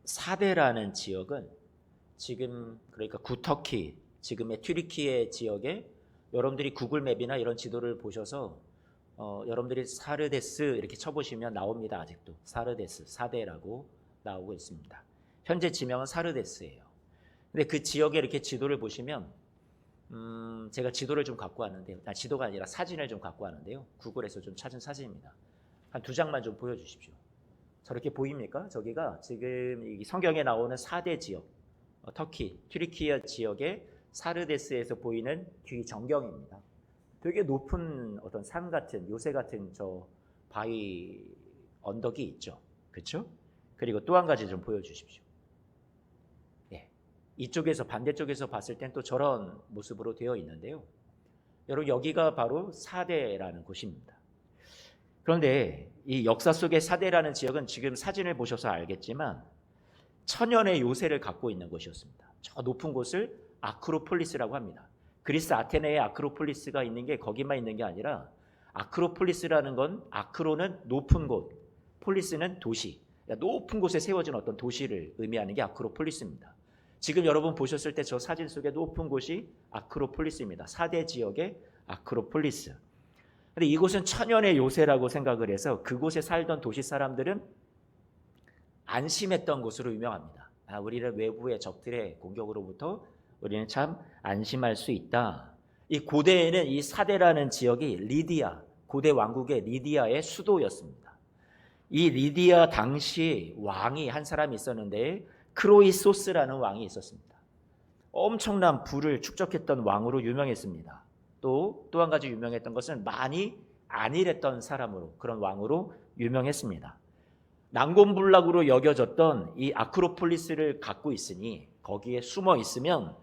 사대라는 지역은 지금 그러니까 구터키, 지금의 튀르키예 지역에 여러분들이 구글 맵이나 이런 지도를 보셔서 여러분들이 사르데스 이렇게 쳐보시면 나옵니다. 아직도 사르데스, 사대라고 나오고 있습니다. 현재 지명은 사르데스예요. 근데 그 지역에 이렇게 지도를 보시면 제가 지도를 좀 갖고 왔는데요. 지도가 아니라 사진을 좀 갖고 왔는데요. 구글에서 좀 찾은 사진입니다. 한 2장만 좀 보여주십시오. 저렇게 보입니까? 저기가 지금 이 성경에 나오는 4대 지역, 터키, 튀르키예 지역의 사르데스에서 보이는 뒤 전경입니다. 되게 높은 어떤 산 같은, 요새 같은 저 바위 언덕이 있죠. 그렇죠? 그리고 또 한 가지 좀 보여주십시오. 예, 이쪽에서 반대쪽에서 봤을 땐 또 저런 모습으로 되어 있는데요. 여러분 여기가 바로 사대라는 곳입니다. 그런데 이 역사 속의 사대라는 지역은 지금 사진을 보셔서 알겠지만 천연의 요새를 갖고 있는 곳이었습니다. 저 높은 곳을 아크로폴리스라고 합니다. 그리스 아테네에 아크로폴리스가 있는 게 거기만 있는 게 아니라 아크로폴리스라는 건 아크로는 높은 곳, 폴리스는 도시, 높은 곳에 세워진 어떤 도시를 의미하는 게 아크로폴리스입니다. 지금 여러분 보셨을 때 저 사진 속에 높은 곳이 아크로폴리스입니다. 4대 지역의 아크로폴리스. 근데 이곳은 천연의 요새라고 생각을 해서 그곳에 살던 도시 사람들은 안심했던 곳으로 유명합니다. 우리를 외부의 적들의 공격으로부터 우리는 참 안심할 수 있다. 이 고대에는 이 사대라는 지역이 리디아, 고대 왕국의 리디아의 수도였습니다. 이 리디아 당시 왕이 한 사람이 있었는데 크로이소스라는 왕이 있었습니다. 엄청난 부를 축적했던 왕으로 유명했습니다. 또 한 가지 유명했던 것은 많이 안일했던 사람으로, 그런 왕으로 유명했습니다. 난공불락으로 여겨졌던 이 아크로폴리스를 갖고 있으니 거기에 숨어 있으면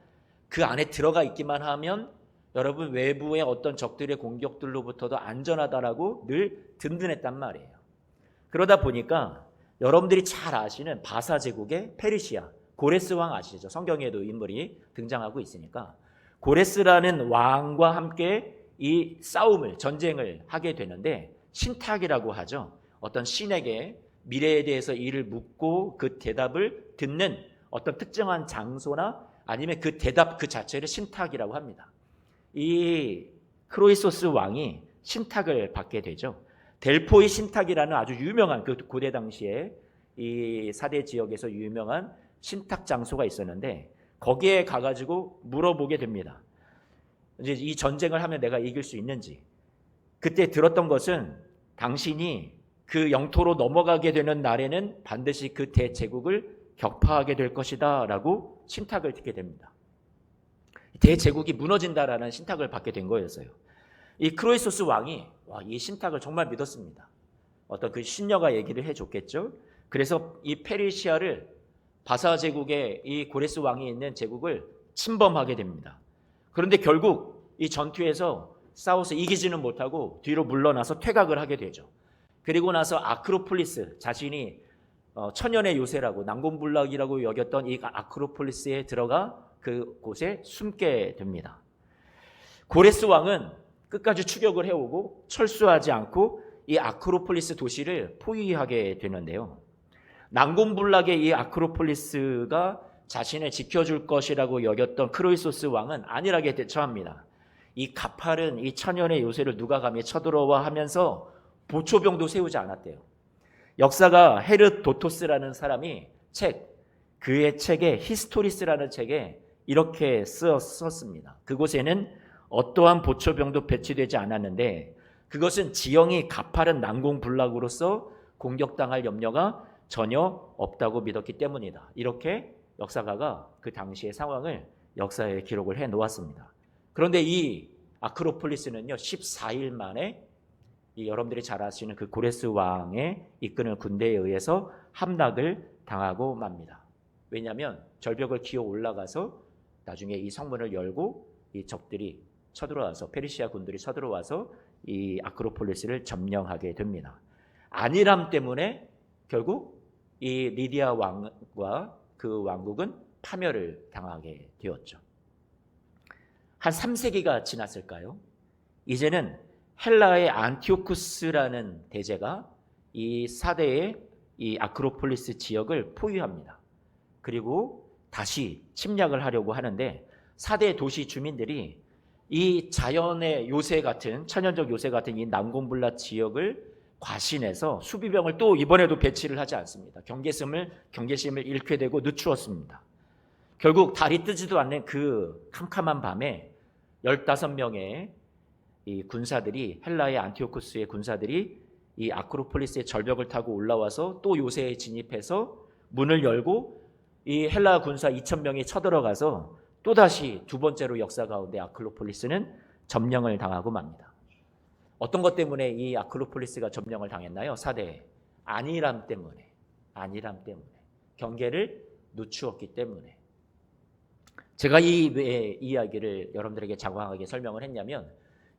그 안에 들어가 있기만 하면 여러분 외부의 어떤 적들의 공격들로부터도 안전하다라고 늘 든든했단 말이에요. 그러다 보니까 여러분들이 잘 아시는 바사 제국의 페르시아 고레스 왕 아시죠? 성경에도 인물이 등장하고 있으니까 고레스라는 왕과 함께 이 싸움을, 전쟁을 하게 되는데 신탁이라고 하죠. 어떤 신에게 미래에 대해서 일을 묻고 그 대답을 듣는 어떤 특정한 장소나 아니면 그 대답 그 자체를 신탁이라고 합니다. 이 크로이소스 왕이 신탁을 받게 되죠. 델포이 신탁이라는 아주 유명한 그 고대 당시에 이 4대 지역에서 유명한 신탁 장소가 있었는데 거기에 가가지고 물어보게 됩니다. 이제 이 전쟁을 하면 내가 이길 수 있는지. 그때 들었던 것은 당신이 그 영토로 넘어가게 되는 날에는 반드시 그 대제국을 격파하게 될 것이다 라고 신탁을 듣게 됩니다. 대제국이 무너진다라는 신탁을 받게 된 거였어요. 이 크로이소스 왕이 이 신탁을 정말 믿었습니다. 어떤 그 신녀가 얘기를 해줬겠죠. 그래서 이 페르시아를 바사 제국의 이 고레스 왕이 있는 제국을 침범하게 됩니다. 그런데 결국 이 전투에서 싸워서 이기지는 못하고 뒤로 물러나서 퇴각을 하게 되죠. 그리고 나서 아크로폴리스, 자신이 천연의 요새라고 난공불락이라고 여겼던 이 아크로폴리스에 들어가 그곳에 숨게 됩니다. 고레스 왕은 끝까지 추격을 해오고 철수하지 않고 이 아크로폴리스 도시를 포위하게 되는데요. 난공불락의 이 아크로폴리스가 자신을 지켜줄 것이라고 여겼던 크로이소스 왕은 안일하게 대처합니다. 이 가파른 이 천연의 요새를 누가 감히 쳐들어와 하면서 보초병도 세우지 않았대요. 역사가 헤르도토스라는 사람이 그의 책에 히스토리스라는 책에 이렇게 썼습니다. 그곳에는 어떠한 보초병도 배치되지 않았는데 그것은 지형이 가파른 난공불락으로서 공격당할 염려가 전혀 없다고 믿었기 때문이다. 이렇게 역사가가 그 당시의 상황을 역사에 기록을 해 놓았습니다. 그런데 이 아크로폴리스는요 14일 만에 이 여러분들이 잘 아시는 그 고레스 왕의 이끄는 군대에 의해서 함락을 당하고 맙니다. 왜냐하면 절벽을 기어 올라가서 나중에 이 성문을 열고 이 적들이 쳐들어와서 페르시아 군들이 쳐들어와서 이 아크로폴리스를 점령하게 됩니다. 안일함 때문에 결국 이 리디아 왕과 그 왕국은 파멸을 당하게 되었죠. 한 3세기가 지났을까요? 이제는 헬라의 안티오쿠스라는 대제가 이 4대의 이 아크로폴리스 지역을 포위합니다. 그리고 다시 침략을 하려고 하는데, 4대 도시 주민들이 이 자연의 요새 같은, 천연적 요새 같은 이 난공불락 지역을 과신해서 수비병을 또 이번에도 배치를 하지 않습니다. 경계심을 잃게 되고 늦추었습니다. 결국 달이 뜨지도 않는 그 캄캄한 밤에 15명의 이 군사들이, 헬라의 안티오쿠스의 군사들이 이 아크로폴리스의 절벽을 타고 올라와서 또 요새에 진입해서 문을 열고 이 헬라 군사 2,000명이 쳐들어가서 또다시 두 번째로 역사 가운데 아크로폴리스는 점령을 당하고 맙니다. 어떤 것 때문에 이 아크로폴리스가 점령을 당했나요? 4대 안일함 때문에. 경계를 늦추었기 때문에. 제가 왜 이야기를 여러분들에게 장황하게 설명을 했냐면,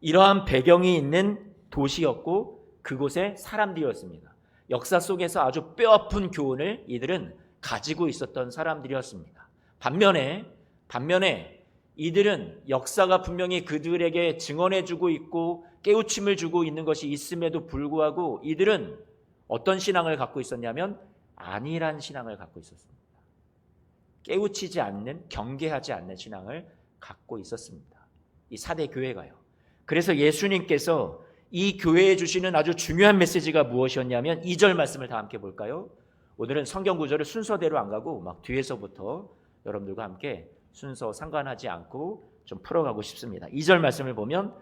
이러한 배경이 있는 도시였고 그곳의 사람들이었습니다. 역사 속에서 아주 뼈아픈 교훈을 이들은 가지고 있었던 사람들이었습니다. 반면에 이들은 역사가 분명히 그들에게 증언해주고 있고 깨우침을 주고 있는 것이 있음에도 불구하고 이들은 어떤 신앙을 갖고 있었냐면 안일한 신앙을 갖고 있었습니다. 깨우치지 않는, 경계하지 않는 신앙을 갖고 있었습니다. 이 4대 교회가요. 그래서 예수님께서 이 교회에 주시는 아주 중요한 메시지가 무엇이었냐면 2절 말씀을 다 함께 볼까요? 오늘은 성경 구절을 순서대로 안 가고 막 뒤에서부터 여러분들과 함께 순서 상관하지 않고 좀 풀어가고 싶습니다. 2절 말씀을 보면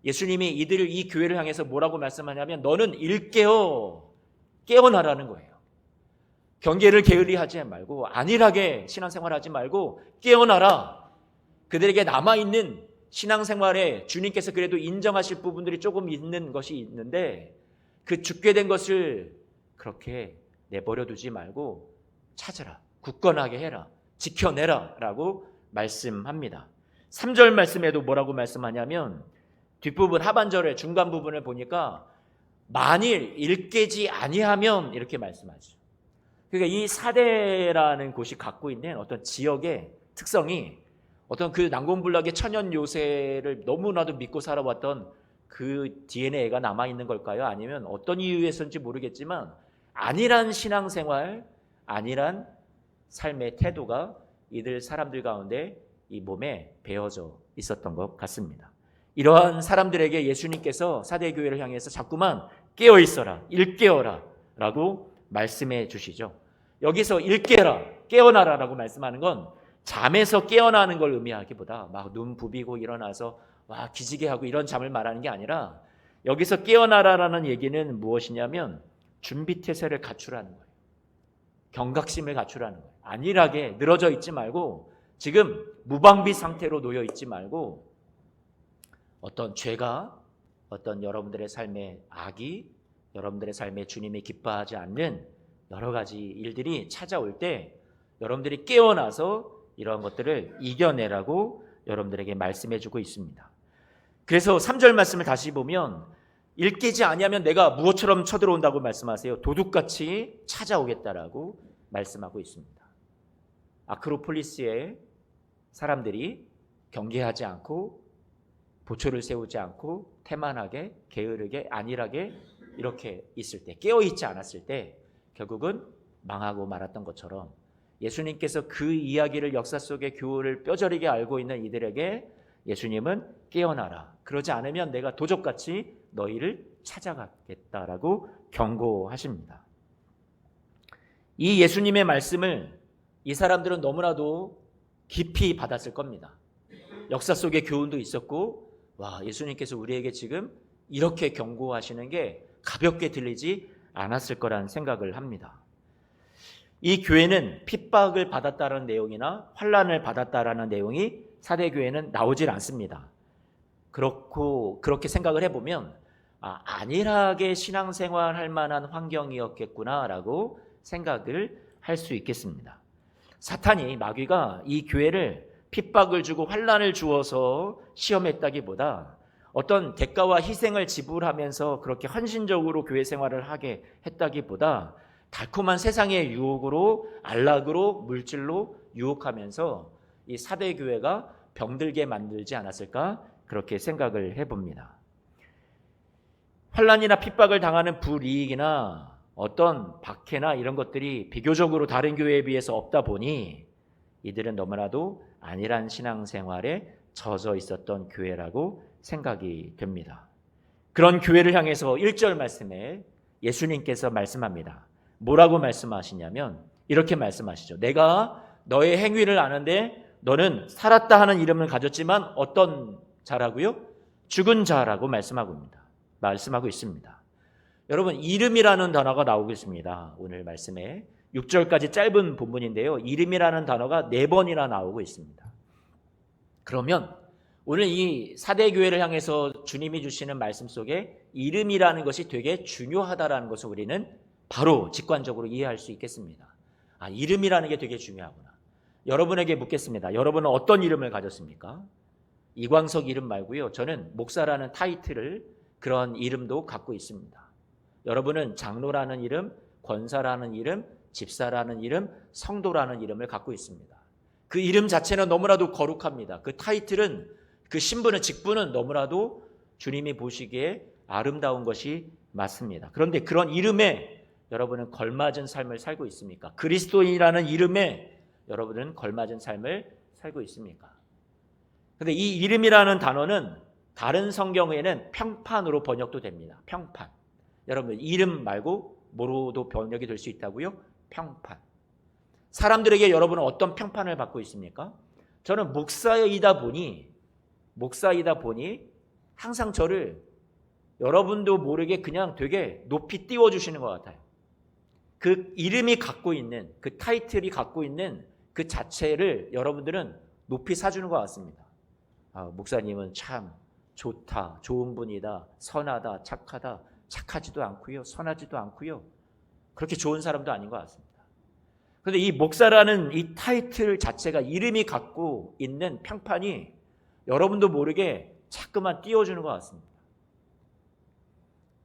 예수님이 이 교회를 향해서 뭐라고 말씀하냐면 너는 깨어나라는 거예요. 경계를 게을리하지 말고 안일하게 신앙생활하지 말고 깨어나라. 그들에게 남아있는 신앙생활에 주님께서 그래도 인정하실 부분들이 조금 있는 것이 있는데 그 죽게 된 것을 그렇게 내버려 두지 말고 찾으라. 굳건하게 해라. 지켜내라 라고 말씀합니다. 3절 말씀에도 뭐라고 말씀하냐면 뒷부분 하반절에 중간 부분을 보니까 만일 일깨지 아니하면 이렇게 말씀하죠. 그러니까 이 4대라는 곳이 갖고 있는 어떤 지역의 특성이 어떤 그 난공불락의 천연 요새를 너무나도 믿고 살아왔던 그 DNA가 남아있는 걸까요? 아니면 어떤 이유에서인지 모르겠지만 안일한 신앙생활, 안일한 삶의 태도가 이들 사람들 가운데 이 몸에 배어져 있었던 것 같습니다. 이러한 사람들에게 예수님께서 4대 교회를 향해서 자꾸만 깨어 있어라, 일깨어라 라고 말씀해 주시죠. 여기서 일깨라, 깨어나라 라고 말씀하는 건 잠에서 깨어나는 걸 의미하기보다 막 눈 부비고 일어나서 와 기지개 하고 이런 잠을 말하는 게 아니라 여기서 깨어나라라는 얘기는 무엇이냐면 준비태세를 갖추라는 거예요. 경각심을 갖추라는 거예요. 안일하게 늘어져 있지 말고 지금 무방비 상태로 놓여 있지 말고 어떤 죄가 어떤 여러분들의 삶의 악이 여러분들의 삶에 주님이 기뻐하지 않는 여러 가지 일들이 찾아올 때 여러분들이 깨어나서 이런 것들을 이겨내라고 여러분들에게 말씀해 주고 있습니다. 그래서 3절 말씀을 다시 보면 일깨지 아니하면 내가 무엇처럼 쳐들어온다고 말씀하세요. 도둑같이 찾아오겠다라고 말씀하고 있습니다. 아크로폴리스의 사람들이 경계하지 않고 보초를 세우지 않고 태만하게 게으르게 안일하게 이렇게 있을 때 깨어있지 않았을 때 결국은 망하고 말았던 것처럼 예수님께서 그 이야기를 역사 속의 교훈을 뼈저리게 알고 있는 이들에게 예수님은 깨어나라. 그러지 않으면 내가 도적같이 너희를 찾아가겠다라고 경고하십니다. 이 예수님의 말씀을 이 사람들은 너무나도 깊이 받았을 겁니다. 역사 속의 교훈도 있었고 와 예수님께서 우리에게 지금 이렇게 경고하시는 게 가볍게 들리지 않았을 거라는 생각을 합니다. 이 교회는 핍박을 받았다는 내용이나 환난을 받았다라는 내용이 4대 교회는 나오질 않습니다. 그렇게 생각을 해보면 안일하게 신앙생활할 만한 환경이었겠구나라고 생각을 할 수 있겠습니다. 사탄이 마귀가 이 교회를 핍박을 주고 환난을 주어서 시험했다기보다 어떤 대가와 희생을 지불하면서 그렇게 헌신적으로 교회 생활을 하게 했다기보다 달콤한 세상의 유혹으로 안락으로 물질로 유혹하면서 이 4대 교회가 병들게 만들지 않았을까 그렇게 생각을 해봅니다. 환난이나 핍박을 당하는 불이익이나 어떤 박해나 이런 것들이 비교적으로 다른 교회에 비해서 없다 보니 이들은 너무나도 안일한 신앙생활에 젖어 있었던 교회라고 생각이 됩니다. 그런 교회를 향해서 1절 말씀에 예수님께서 말씀합니다. 뭐라고 말씀하시냐면 이렇게 말씀하시죠. 내가 너의 행위를 아는데 너는 살았다 하는 이름을 가졌지만 어떤 자라고요? 죽은 자라고 말씀하고 있습니다. 여러분, 이름이라는 단어가 나오고 있습니다. 오늘 말씀에 6절까지 짧은 본문인데요. 이름이라는 단어가 4번이나 나오고 있습니다. 그러면 오늘 이 사대교회를 향해서 주님이 주시는 말씀 속에 이름이라는 것이 되게 중요하다라는 것을 우리는 바로 직관적으로 이해할 수 있겠습니다. 이름이라는 게 되게 중요하구나. 여러분에게 묻겠습니다. 여러분은 어떤 이름을 가졌습니까? 이광석 이름 말고요. 저는 목사라는 타이틀을, 그런 이름도 갖고 있습니다. 여러분은 장로라는 이름, 권사라는 이름, 집사라는 이름, 성도라는 이름을 갖고 있습니다. 그 이름 자체는 너무나도 거룩합니다. 그 타이틀은, 그 신분은, 직분은 너무나도 주님이 보시기에 아름다운 것이 맞습니다. 그런데 그런 이름에 여러분은 걸맞은 삶을 살고 있습니까? 그리스도인이라는 이름에 여러분은 걸맞은 삶을 살고 있습니까? 그런데 이 이름이라는 단어는 다른 성경에는 평판으로 번역도 됩니다. 평판. 여러분, 이름 말고 뭐로도 번역이 될 수 있다고요? 평판. 사람들에게 여러분은 어떤 평판을 받고 있습니까? 저는 목사이다 보니 항상 저를 여러분도 모르게 그냥 되게 높이 띄워주시는 것 같아요. 그 이름이 갖고 있는, 그 타이틀이 갖고 있는 그 자체를 여러분들은 높이 사주는 것 같습니다. 목사님은 참 좋다, 좋은 분이다, 선하다, 착하다. 착하지도 않고요, 선하지도 않고요, 그렇게 좋은 사람도 아닌 것 같습니다. 그런데 이 목사라는 이 타이틀 자체가, 이름이 갖고 있는 평판이 여러분도 모르게 자꾸만 띄워주는 것 같습니다.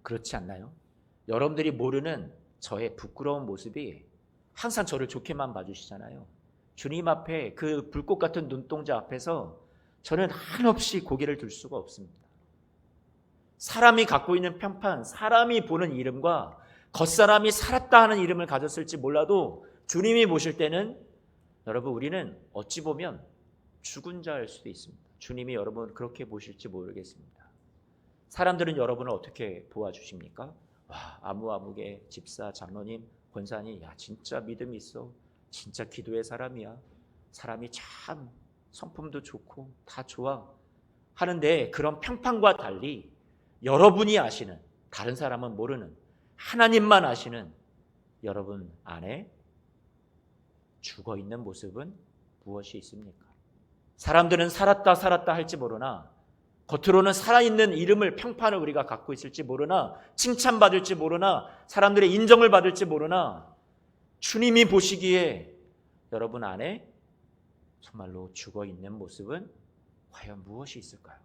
그렇지 않나요? 여러분들이 모르는 저의 부끄러운 모습이 항상 저를 좋게만 봐주시잖아요. 주님 앞에 그 불꽃 같은 눈동자 앞에서 저는 한없이 고개를 들 수가 없습니다. 사람이 갖고 있는 평판, 사람이 보는 이름과 겉사람이 살았다 하는 이름을 가졌을지 몰라도 주님이 보실 때는 여러분, 우리는 어찌 보면 죽은 자일 수도 있습니다. 주님이 여러분 그렇게 보실지 모르겠습니다. 사람들은 여러분을 어떻게 보아주십니까? 아무개 집사, 장로님, 권사님, 진짜 믿음이 있어, 진짜 기도의 사람이야, 사람이 참 성품도 좋고 다 좋아 하는데, 그런 평판과 달리 여러분이 아시는, 다른 사람은 모르는, 하나님만 아시는 여러분 안에 죽어있는 모습은 무엇이 있습니까? 사람들은 살았다 할지 모르나, 겉으로는 살아있는 이름을, 평판을 우리가 갖고 있을지 모르나, 칭찬받을지 모르나, 사람들의 인정을 받을지 모르나, 주님이 보시기에 여러분 안에 정말로 죽어있는 모습은 과연 무엇이 있을까요?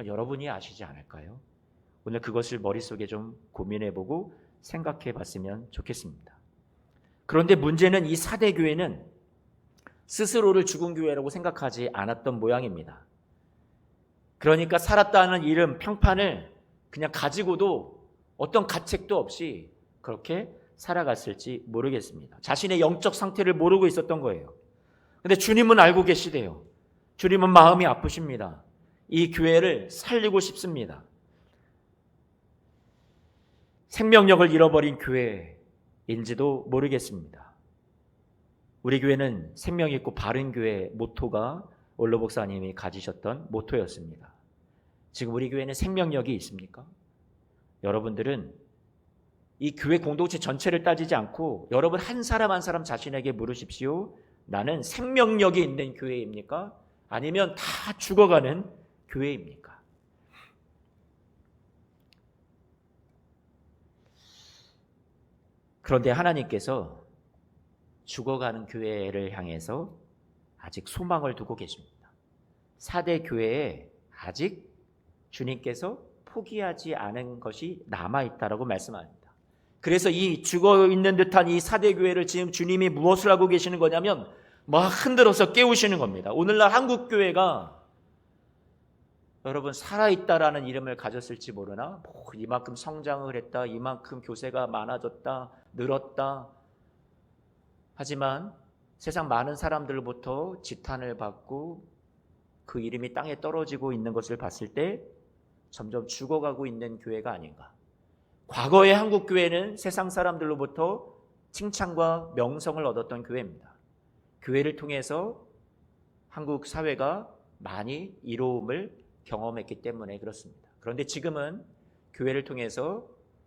여러분이 아시지 않을까요? 오늘 그것을 머릿속에 좀 고민해보고 생각해봤으면 좋겠습니다. 그런데 문제는 이 사대교회는 스스로를 죽은 교회라고 생각하지 않았던 모양입니다. 그러니까 살았다는 이름, 평판을 그냥 가지고도 어떤 가책도 없이 그렇게 살아갔을지 모르겠습니다. 자신의 영적 상태를 모르고 있었던 거예요. 그런데 주님은 알고 계시대요. 주님은 마음이 아프십니다. 이 교회를 살리고 싶습니다. 생명력을 잃어버린 교회인지도 모르겠습니다. 우리 교회는 생명 있고 바른 교회 모토가 원로 목사님이 가지셨던 모토였습니다. 지금 우리 교회는 생명력이 있습니까? 여러분들은 이 교회 공동체 전체를 따지지 않고 여러분 한 사람 한 사람 자신에게 물으십시오. 나는 생명력이 있는 교회입니까? 아니면 다 죽어가는 교회입니까? 그런데 하나님께서 죽어가는 교회를 향해서 아직 소망을 두고 계십니다. 4대 교회에 아직 주님께서 포기하지 않은 것이 남아있다라고 말씀합니다. 그래서 이 죽어있는 듯한 이 4대 교회를 지금 주님이 무엇을 하고 계시는 거냐면 막 흔들어서 깨우시는 겁니다. 오늘날 한국교회가 여러분 살아있다라는 이름을 가졌을지 모르나? 이만큼 성장을 했다, 이만큼 교세가 많아졌다, 늘었다. 하지만 세상 많은 사람들로부터 지탄을 받고 그 이름이 땅에 떨어지고 있는 것을 봤을 때 점점 죽어가고 있는 교회가 아닌가. 과거의 한국 교회는 세상 사람들로부터 칭찬과 명성을 얻었던 교회입니다. 교회를 통해서 한국 사회가 많이 이로움을 경험했기 때문에 그렇습니다. 그런데 지금은 교회를 통해서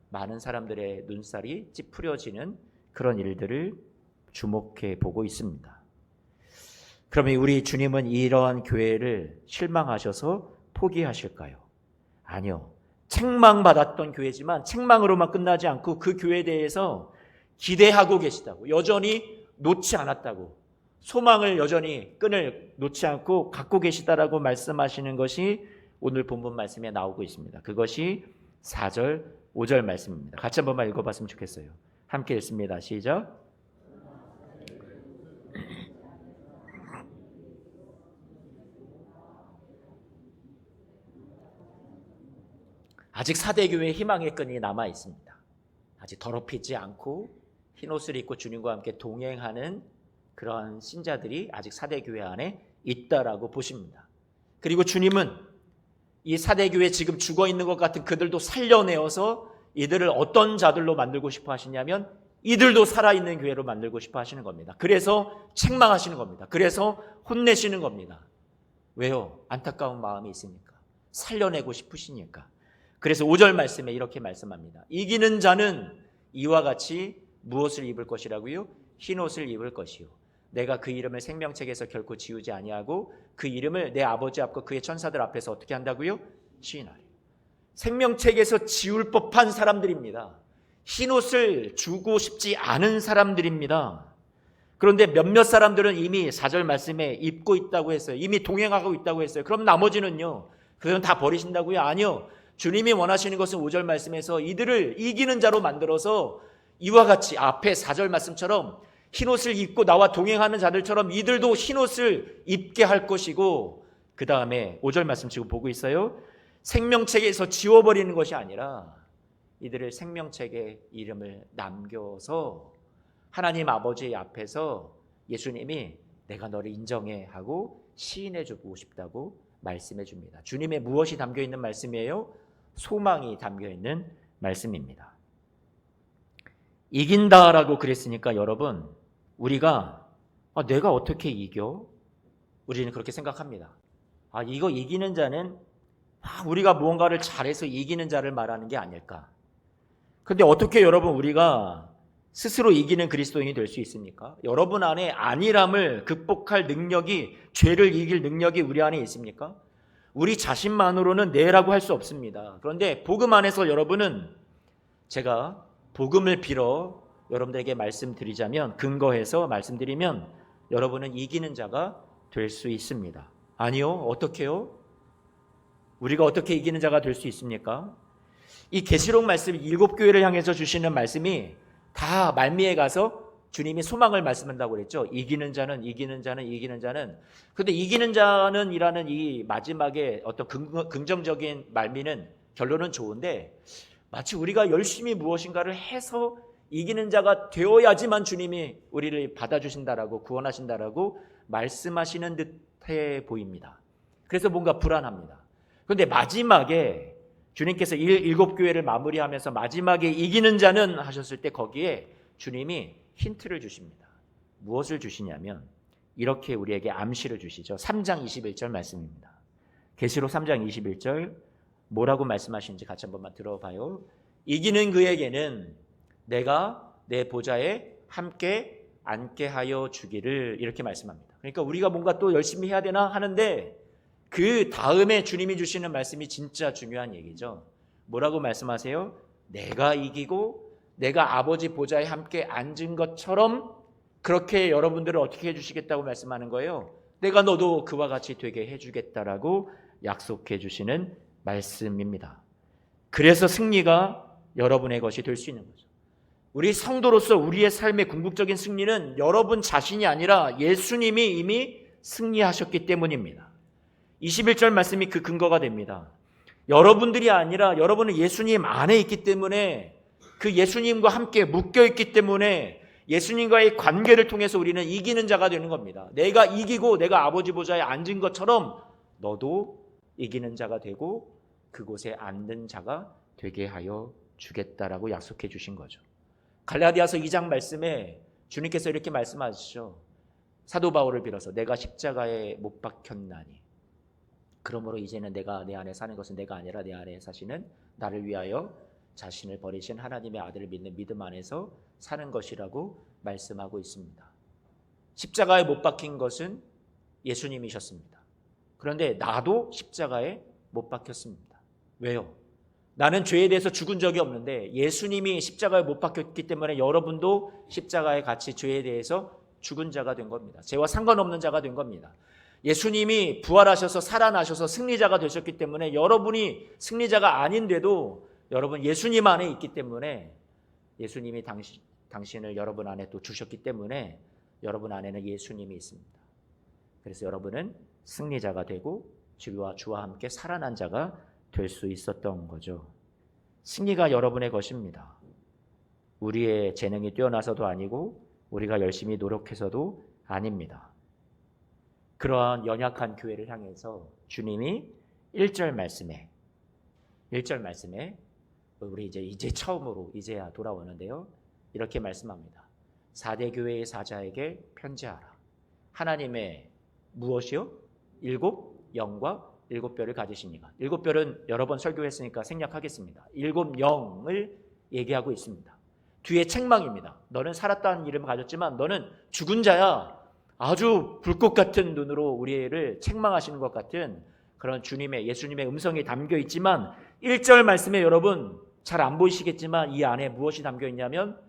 많은 사람들의 눈살이 찌푸려지는 그런 일들을 주목해 보고 있습니다. 그러면 우리 주님은 이러한 교회를 실망하셔서 포기하실까요? 아니요. 책망받았던 교회지만 책망으로만 끝나지 않고 그 교회에 대해서 기대하고 계시다고, 여전히 놓지 않았다고, 소망을 여전히 끈을 놓지 않고 갖고 계시다라고 말씀하시는 것이 오늘 본문 말씀에 나오고 있습니다. 그것이 4절, 5절 말씀입니다. 같이 한 번만 읽어봤으면 좋겠어요. 함께 읽습니다. 시작. 아직 사대교회의 희망의 끈이 남아 있습니다. 아직 더럽히지 않고 흰옷을 입고 주님과 함께 동행하는 그런 신자들이 아직 사대교회 안에 있다라고 보십니다. 그리고 주님은 이 사대교회 지금 죽어있는 것 같은 그들도 살려내어서 이들을 어떤 자들로 만들고 싶어 하시냐면 이들도 살아있는 교회로 만들고 싶어 하시는 겁니다. 그래서 책망하시는 겁니다. 그래서 혼내시는 겁니다. 왜요? 안타까운 마음이 있으니까, 살려내고 싶으시니까. 그래서 5절 말씀에 이렇게 말씀합니다. 이기는 자는 이와 같이 무엇을 입을 것이라고요? 흰옷을 입을 것이요, 내가 그 이름을 생명책에서 결코 지우지 아니하고 그 이름을 내 아버지 앞과 그의 천사들 앞에서 어떻게 한다고요? 시인하리. 생명책에서 지울 법한 사람들입니다. 흰옷을 주고 싶지 않은 사람들입니다. 그런데 몇몇 사람들은 이미 4절 말씀에 입고 있다고 했어요. 이미 동행하고 있다고 했어요. 그럼 나머지는요? 그들은 다 버리신다고요? 아니요. 주님이 원하시는 것은 5절 말씀에서 이들을 이기는 자로 만들어서 이와 같이 앞에 4절 말씀처럼 흰옷을 입고 나와 동행하는 자들처럼 이들도 흰옷을 입게 할 것이고, 그 다음에 5절 말씀 지금 보고 있어요. 생명책에서 지워버리는 것이 아니라 이들을 생명책에 이름을 남겨서 하나님 아버지 앞에서 예수님이 내가 너를 인정해 하고 시인해 주고 싶다고 말씀해 줍니다. 주님의 무엇이 담겨있는 말씀이에요? 소망이 담겨있는 말씀입니다. 이긴다라고 그랬으니까 여러분, 우리가 내가 어떻게 이겨? 우리는 그렇게 생각합니다. 이거 이기는 자는 우리가 무언가를 잘해서 이기는 자를 말하는 게 아닐까. 그런데 어떻게 여러분 우리가 스스로 이기는 그리스도인이 될 수 있습니까? 여러분 안에 안일함을 극복할 능력이, 죄를 이길 능력이 우리 안에 있습니까? 우리 자신만으로는 내라고 할 수 없습니다. 그런데 복음 안에서 여러분은, 제가 복음을 빌어 여러분들에게 말씀드리자면, 근거해서 말씀드리면 여러분은 이기는 자가 될 수 있습니다. 아니요. 어떻게요? 우리가 어떻게 이기는 자가 될 수 있습니까? 이 계시록 말씀, 7교회를 향해서 주시는 말씀이 다 말미에 가서 주님이 소망을 말씀한다고 그랬죠. 이기는 자는, 이기는 자는, 이기는 자는. 그런데 이기는 자는 이라는 이 마지막에 어떤 긍정적인 말미는, 결론은 좋은데, 마치 우리가 열심히 무엇인가를 해서 이기는 자가 되어야지만 주님이 우리를 받아주신다라고, 구원하신다라고 말씀하시는 듯해 보입니다. 그래서 뭔가 불안합니다. 그런데 마지막에 주님께서 7교회를 마무리하면서 마지막에 이기는 자는 하셨을 때 거기에 주님이 힌트를 주십니다. 무엇을 주시냐면 이렇게 우리에게 암시를 주시죠. 3장 21절 말씀입니다. 계시록 3장 21절 뭐라고 말씀하시는지 같이 한 번만 들어봐요. 이기는 그에게는 내가 내 보좌에 함께 앉게 하여 주기를, 이렇게 말씀합니다. 그러니까 우리가 뭔가 또 열심히 해야 되나 하는데 그 다음에 주님이 주시는 말씀이 진짜 중요한 얘기죠. 뭐라고 말씀하세요? 내가 이기고 내가 아버지 보좌에 함께 앉은 것처럼 그렇게 여러분들을 어떻게 해주시겠다고 말씀하는 거예요. 내가 너도 그와 같이 되게 해주겠다라고 약속해 주시는 말씀입니다. 그래서 승리가 여러분의 것이 될 수 있는 거죠. 우리 성도로서 우리의 삶의 궁극적인 승리는 여러분 자신이 아니라 예수님이 이미 승리하셨기 때문입니다. 21절 말씀이 그 근거가 됩니다. 여러분들이 아니라 여러분은 예수님 안에 있기 때문에, 그 예수님과 함께 묶여 있기 때문에 예수님과의 관계를 통해서 우리는 이기는 자가 되는 겁니다. 내가 이기고 내가 아버지 보좌에 앉은 것처럼 너도 이기는 자가 되고 그곳에 앉는 자가 되게 하여 주겠다라고 약속해 주신 거죠. 갈라디아서 2장 말씀에 주님께서 이렇게 말씀하시죠. 사도 바울을 빌어서 내가 십자가에 못 박혔나니 그러므로 이제는 내가 내 안에 사는 것은 내가 아니라 내 안에 사시는 나를 위하여 자신을 버리신 하나님의 아들을 믿는 믿음 안에서 사는 것이라고 말씀하고 있습니다. 십자가에 못 박힌 것은 예수님이셨습니다. 그런데 나도 십자가에 못 박혔습니다. 왜요? 나는 죄에 대해서 죽은 적이 없는데 예수님이 십자가에 못 박혔기 때문에 여러분도 십자가에 같이 죄에 대해서 죽은 자가 된 겁니다. 죄와 상관없는 자가 된 겁니다. 예수님이 부활하셔서 살아나셔서 승리자가 되셨기 때문에 여러분이 승리자가 아닌데도 여러분 예수님 안에 있기 때문에 예수님이 당신을 여러분 안에 또 주셨기 때문에 여러분 안에는 예수님이 있습니다. 그래서 여러분은 승리자가 되고 주와 함께 살아난 자가 될 수 있었던 거죠. 승리가 여러분의 것입니다. 우리의 재능이 뛰어나서도 아니고 우리가 열심히 노력해서도 아닙니다. 그러한 연약한 교회를 향해서 주님이 1절 말씀에 우리 이제 처음으로 이제야 돌아오는데요. 이렇게 말씀합니다. 4대 교회의 사자에게 편지하라. 하나님의 무엇이요? 7 영과 7뼈를 가지시니가. 7뼈는 여러 번 설교했으니까 생략하겠습니다. 7 영을 얘기하고 있습니다. 뒤에 책망입니다. 너는 살았다는 이름을 가졌지만 너는 죽은 자야. 아주 불꽃 같은 눈으로 우리를 책망하시는 것 같은 그런 예수님의 음성이 담겨 있지만 1절 말씀에 여러분 잘 안 보이시겠지만 이 안에 무엇이 담겨 있냐면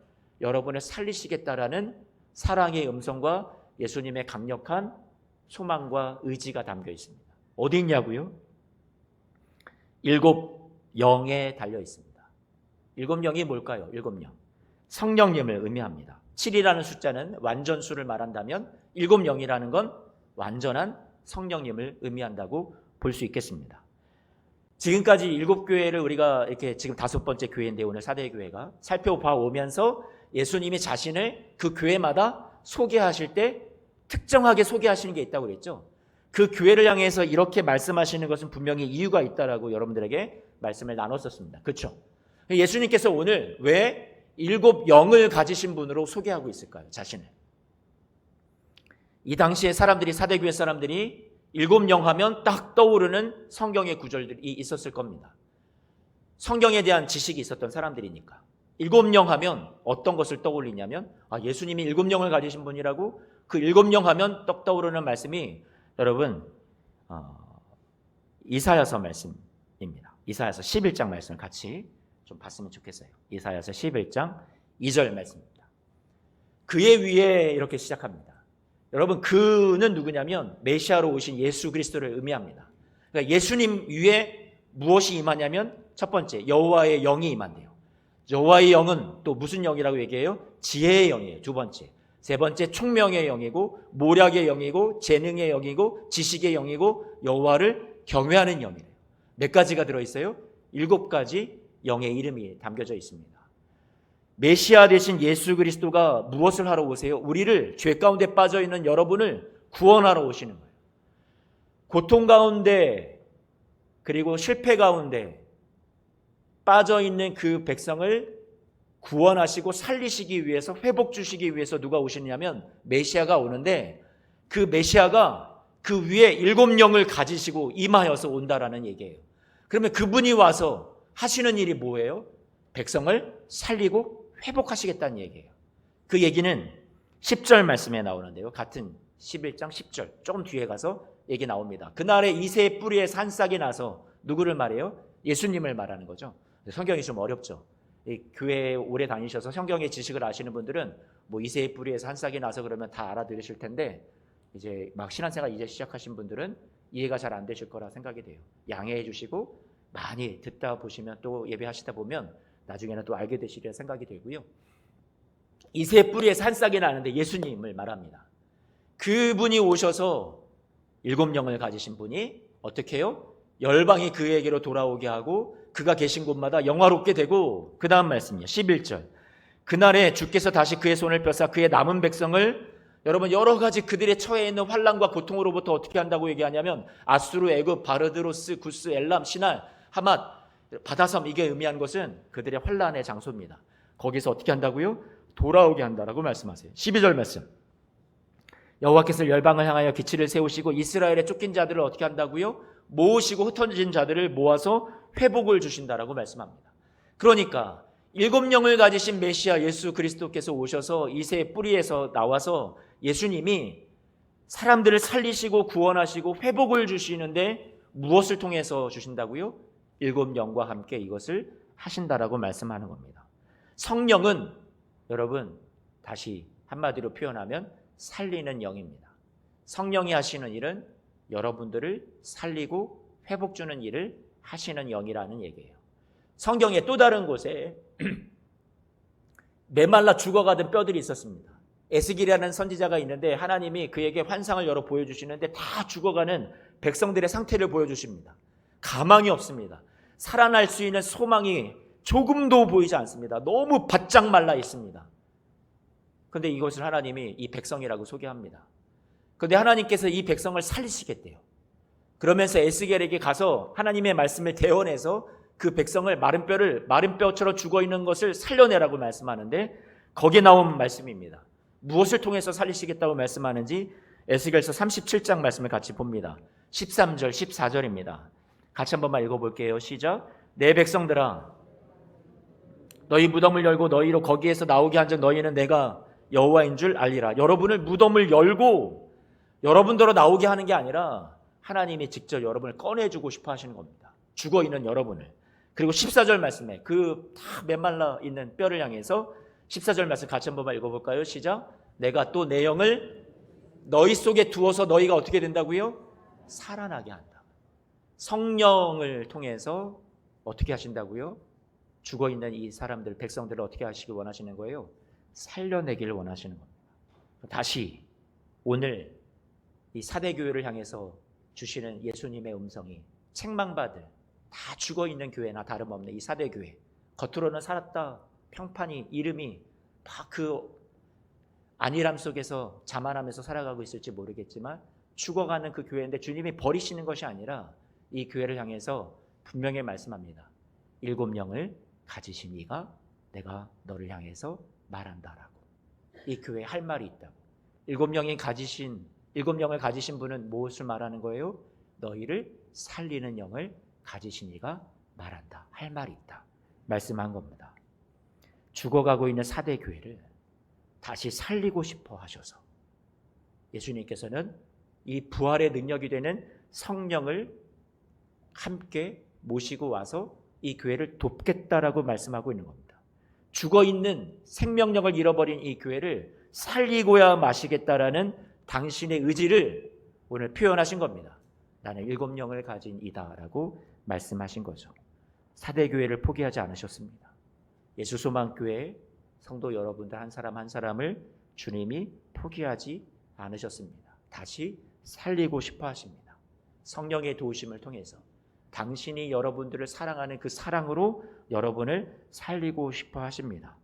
여러분을 살리시겠다라는 사랑의 음성과 예수님의 강력한 소망과 의지가 담겨 있습니다. 어디 있냐고요? 7 영에 달려 있습니다. 7 영이 뭘까요? 7 영. 성령님을 의미합니다. 7이라는 숫자는 완전수를 말한다면 7 영이라는 건 완전한 성령님을 의미한다고 볼 수 있겠습니다. 지금까지 7교회를 우리가 이렇게 지금 5번째 교회인데 오늘 4대 교회가 살펴봐 오면서 예수님이 자신을 그 교회마다 소개하실 때 특정하게 소개하시는 게 있다고 그랬죠. 그 교회를 향해서 이렇게 말씀하시는 것은 분명히 이유가 있다라고 여러분들에게 말씀을 나눴었습니다. 그렇죠? 예수님께서 오늘 왜 7 영을 가지신 분으로 소개하고 있을까요? 자신을. 이 당시에 사람들이 4대 교회 사람들이 7 영 하면 딱 떠오르는 성경의 구절들이 있었을 겁니다. 성경에 대한 지식이 있었던 사람들이니까. 7 영 하면 어떤 것을 떠올리냐면 예수님이 7 영을 가지신 분이라고 그 7 영 하면 떡 떠오르는 말씀이 여러분 이사야서 말씀입니다. 이사야서 11장 말씀을 같이 좀 봤으면 좋겠어요. 이사야서 11장 2절 말씀입니다. 그의 위에 이렇게 시작합니다. 여러분 그는 누구냐면 메시아로 오신 예수 그리스도를 의미합니다. 그러니까 예수님 위에 무엇이 임하냐면 첫 번째 여호와의 영이 임한대요. 여호와의 영은 또 무슨 영이라고 얘기해요? 지혜의 영이에요. 두 번째. 세 번째 총명의 영이고 모략의 영이고 재능의 영이고 지식의 영이고 여호와를 경외하는 영이래요. 몇 가지가 들어있어요? 7가지 영의 이름이 담겨져 있습니다. 메시아 되신 예수 그리스도가 무엇을 하러 오세요? 우리를 죄 가운데 빠져있는 여러분을 구원하러 오시는 거예요. 고통 가운데 그리고 실패 가운데 빠져있는 그 백성을 구원하시고 살리시기 위해서 회복 주시기 위해서 누가 오시냐면 메시아가 오는데 그 메시아가 그 위에 7 영을 가지시고 임하여서 온다라는 얘기예요. 그러면 그분이 와서 하시는 일이 뭐예요? 백성을 살리고 회복하시겠다는 얘기예요. 그 얘기는 10절 말씀에 나오는데요. 같은 11장 10절 조금 뒤에 가서 얘기 나옵니다. 그날에 이새의 뿌리에 산싹이 나서 누구를 말해요? 예수님을 말하는 거죠. 성경이 좀 어렵죠. 교회에 오래 다니셔서 성경의 지식을 아시는 분들은 뭐 이새의 뿌리에서 한 싹이 나서 그러면 다 알아들으실 텐데 이제 막 신앙생활 이제 시작하신 분들은 이해가 잘 안 되실 거라 생각이 돼요. 양해해 주시고 많이 듣다 보시면 또 예배하시다 보면 나중에는 또 알게 되시리라 생각이 되고요. 이새의 뿌리에서 한 싹이 나는데 예수님을 말합니다. 그분이 오셔서 7 영을 가지신 분이 어떻게 해요? 열방이 그에게로 돌아오게 하고 그가 계신 곳마다 영화롭게 되고, 그 다음 말씀이요. 11절. 그날에 주께서 다시 그의 손을 펴사 그의 남은 백성을, 여러분 여러 가지 그들의 처해 있는 환난과 고통으로부터 어떻게 한다고 얘기하냐면 아수르, 애굽, 바르드로스, 구스, 엘람, 시날, 하맛, 바다섬, 이게 의미하는 것은 그들의 환난의 장소입니다. 거기서 어떻게 한다고요? 돌아오게 한다라고 말씀하세요. 12절 말씀. 여호와께서 열방을 향하여 기치를 세우시고 이스라엘의 쫓긴 자들을 어떻게 한다고요? 모으시고 흩어진 자들을 모아서 회복을 주신다라고 말씀합니다. 그러니까 7영을 가지신 메시아 예수 그리스도께서 오셔서 이새의 뿌리에서 나와서 예수님이 사람들을 살리시고 구원하시고 회복을 주시는데 무엇을 통해서 주신다고요? 7영과 함께 이것을 하신다라고 말씀하는 겁니다. 성령은 여러분 다시 한마디로 표현하면 살리는 영입니다. 성령이 하시는 일은 여러분들을 살리고 회복 주는 일을 하시는 영이라는 얘기예요. 성경의 또 다른 곳에 메말라 죽어가던 뼈들이 있었습니다. 에스겔이라는 선지자가 있는데 하나님이 그에게 환상을 여러 보여주시는데 다 죽어가는 백성들의 상태를 보여주십니다. 가망이 없습니다. 살아날 수 있는 소망이 조금도 보이지 않습니다. 너무 바짝 말라 있습니다. 그런데 이것을 하나님이 이 백성이라고 소개합니다. 그런데 하나님께서 이 백성을 살리시겠대요. 그러면서 에스겔에게 가서 하나님의 말씀을 대언해서 그 백성을 마른 뼈처럼 죽어있는 것을 살려내라고 말씀하는데 거기에 나온 말씀입니다. 무엇을 통해서 살리시겠다고 말씀하는지 에스겔서 37장 말씀을 같이 봅니다. 13절 14절입니다. 같이 한 번만 읽어볼게요. 시작. 내 백성들아 너희 무덤을 열고 너희로 거기에서 나오게 한 적 너희는 내가 여호와인 줄 알리라. 여러분을 무덤을 열고 여러분들로 나오게 하는 게 아니라 하나님이 직접 여러분을 꺼내주고 싶어 하시는 겁니다. 죽어있는 여러분을. 그리고 14절 말씀에 그 다 메말라 있는 뼈를 향해서 14절 말씀 같이 한 번만 읽어볼까요? 시작. 내가 또 내 영을 너희 속에 두어서 너희가 어떻게 된다고요? 살아나게 한다. 성령을 통해서 어떻게 하신다고요? 죽어있는 이 사람들, 백성들을 어떻게 하시길 원하시는 거예요? 살려내기를 원하시는 겁니다. 다시 오늘 이 사대교회를 향해서 주시는 예수님의 음성이 책망받을 다 죽어있는 교회나 다름없는 이 사대교회, 겉으로는 살았다 평판이 이름이 다 그 안일함 속에서 자만하면서 살아가고 있을지 모르겠지만 죽어가는 그 교회인데 주님이 버리시는 것이 아니라 이 교회를 향해서 분명히 말씀합니다. 7영을 가지신 이가 내가 너를 향해서 말한다라고. 이 교회에 할 말이 있다고. 7영을 가지신 분은 무엇을 말하는 거예요? 너희를 살리는 영을 가지신 이가 말한다. 할 말이 있다. 말씀한 겁니다. 죽어가고 있는 사대 교회를 다시 살리고 싶어 하셔서 예수님께서는 이 부활의 능력이 되는 성령을 함께 모시고 와서 이 교회를 돕겠다라고 말씀하고 있는 겁니다. 죽어있는 생명력을 잃어버린 이 교회를 살리고야 마시겠다라는 당신의 의지를 오늘 표현하신 겁니다. 나는 7영을 가진 이다라고 말씀하신 거죠. 사대교회를 포기하지 않으셨습니다. 예수소망교회 성도 여러분들 한 사람 한 사람을 주님이 포기하지 않으셨습니다. 다시 살리고 싶어 하십니다. 성령의 도우심을 통해서 당신이 여러분들을 사랑하는 그 사랑으로 여러분을 살리고 싶어 하십니다.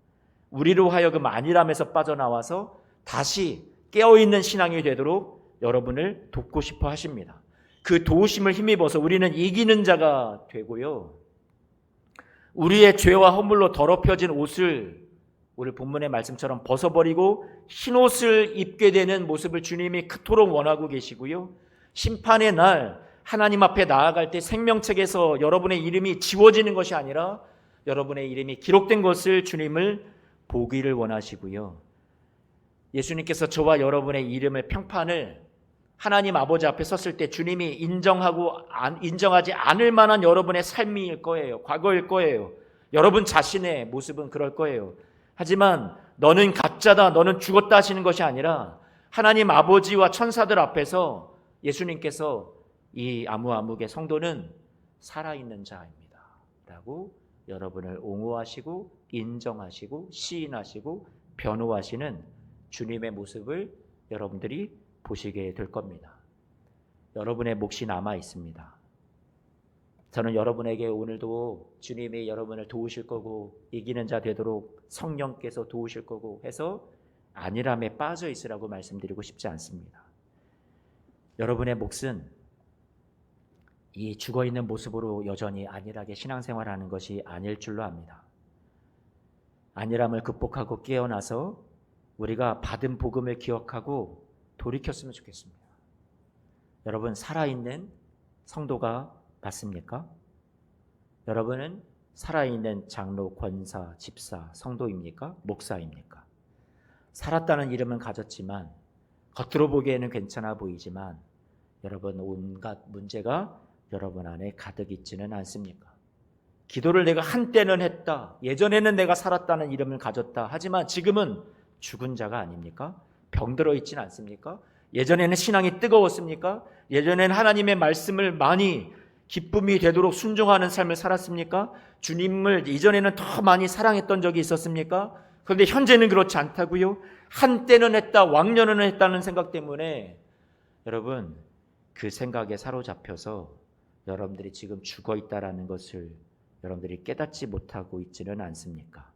우리로 하여금 안일함에서 빠져나와서 다시 깨어있는 신앙이 되도록 여러분을 돕고 싶어 하십니다. 그 도우심을 힘입어서 우리는 이기는 자가 되고요. 우리의 죄와 허물로 더럽혀진 옷을 오늘 본문의 말씀처럼 벗어버리고 흰옷을 입게 되는 모습을 주님이 그토록 원하고 계시고요. 심판의 날 하나님 앞에 나아갈 때 생명책에서 여러분의 이름이 지워지는 것이 아니라 여러분의 이름이 기록된 것을 주님을 보기를 원하시고요. 예수님께서 저와 여러분의 이름의 평판을 하나님 아버지 앞에 섰을 때 주님이 인정하지 않을 만한 여러분의 삶일 거예요. 과거일 거예요. 여러분 자신의 모습은 그럴 거예요. 하지만 너는 가짜다, 너는 죽었다 하시는 것이 아니라 하나님 아버지와 천사들 앞에서 예수님께서 이 아무아무개 성도는 살아있는 자입니다 라고 여러분을 옹호하시고 인정하시고 시인하시고 변호하시는 주님의 모습을 여러분들이 보시게 될 겁니다. 여러분의 몫이 남아 있습니다. 저는 여러분에게 오늘도 주님이 여러분을 도우실 거고 이기는 자 되도록 성령께서 도우실 거고 해서 안일함에 빠져 있으라고 말씀드리고 싶지 않습니다. 여러분의 몫은 이 죽어있는 모습으로 여전히 안일하게 신앙생활하는 것이 아닐 줄로 압니다. 안일함을 극복하고 깨어나서 우리가 받은 복음을 기억하고 돌이켰으면 좋겠습니다. 여러분, 살아있는 성도가 맞습니까? 여러분은 살아있는 장로, 권사, 집사, 성도입니까? 목사입니까? 살았다는 이름은 가졌지만 겉으로 보기에는 괜찮아 보이지만 여러분, 온갖 문제가 여러분 안에 가득 있지는 않습니까? 기도를 내가 한때는 했다. 예전에는 내가 살았다는 이름을 가졌다. 하지만 지금은 죽은 자가 아닙니까? 병들어 있지는 않습니까? 예전에는 신앙이 뜨거웠습니까? 예전에는 하나님의 말씀을 많이 기쁨이 되도록 순종하는 삶을 살았습니까? 주님을 이전에는 더 많이 사랑했던 적이 있었습니까? 그런데 현재는 그렇지 않다고요? 한때는 했다, 왕년은 했다는 생각 때문에 여러분, 그 생각에 사로잡혀서 여러분들이 지금 죽어 있다라는 것을 여러분들이 깨닫지 못하고 있지는 않습니까?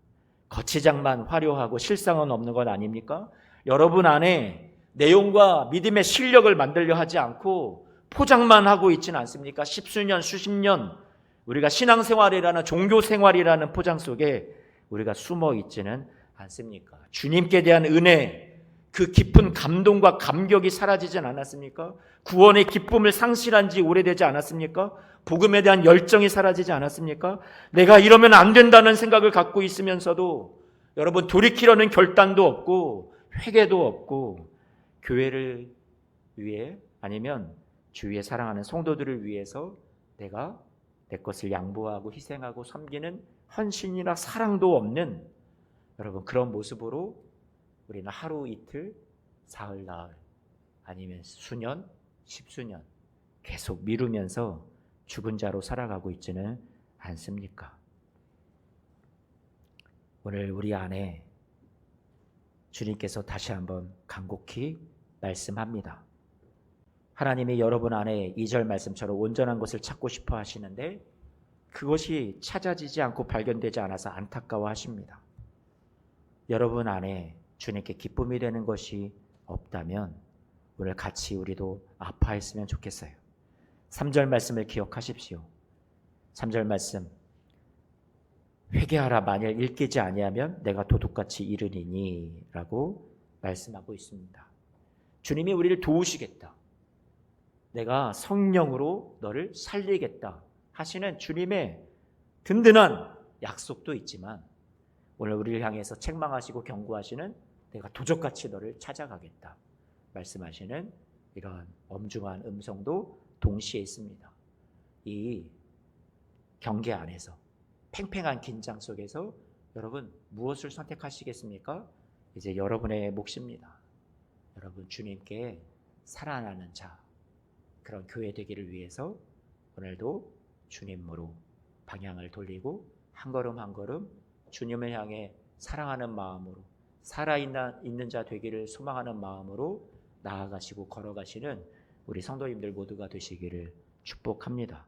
겉치장만 화려하고 실상은 없는 것 아닙니까? 여러분 안에 내용과 믿음의 실력을 만들려 하지 않고 포장만 하고 있지는 않습니까? 십수년, 수십 년 우리가 신앙생활이라는 종교생활이라는 포장 속에 우리가 숨어 있지는 않습니까? 주님께 대한 은혜, 그 깊은 감동과 감격이 사라지진 않았습니까? 구원의 기쁨을 상실한 지 오래되지 않았습니까? 복음에 대한 열정이 사라지지 않았습니까? 내가 이러면 안 된다는 생각을 갖고 있으면서도 여러분 돌이키려는 결단도 없고 회개도 없고 교회를 위해 아니면 주위에 사랑하는 성도들을 위해서 내가 내 것을 양보하고 희생하고 섬기는 헌신이나 사랑도 없는 여러분 그런 모습으로 우리는 하루 이틀, 사흘, 나흘 아니면 수년, 십수년 계속 미루면서 죽은 자로 살아가고 있지는 않습니까? 오늘 우리 안에 주님께서 다시 한번 간곡히 말씀합니다. 하나님이 여러분 안에 2절 말씀처럼 온전한 것을 찾고 싶어 하시는데 그것이 찾아지지 않고 발견되지 않아서 안타까워 하십니다. 여러분 안에 주님께 기쁨이 되는 것이 없다면 오늘 같이 우리도 아파했으면 좋겠어요. 3절 말씀을 기억하십시오. 3절 말씀 회개하라 만일 일깨지 아니하면 내가 도둑같이 이르리니 라고 말씀하고 있습니다. 주님이 우리를 도우시겠다. 내가 성령으로 너를 살리겠다 하시는 주님의 든든한 약속도 있지만 오늘 우리를 향해서 책망하시고 경고하시는 내가 도적같이 너를 찾아가겠다 말씀하시는 이러한 엄중한 음성도 동시에 있습니다. 이 경계 안에서 팽팽한 긴장 속에서 여러분 무엇을 선택하시겠습니까? 이제 여러분의 몫입니다. 여러분 주님께 살아나는 자 그런 교회 되기를 위해서 오늘도 주님으로 방향을 돌리고 한 걸음 한 걸음 주님을 향해 사랑하는 마음으로 살아있는 자 되기를 소망하는 마음으로 나아가시고 걸어가시는 우리 성도님들 모두가 되시기를 축복합니다.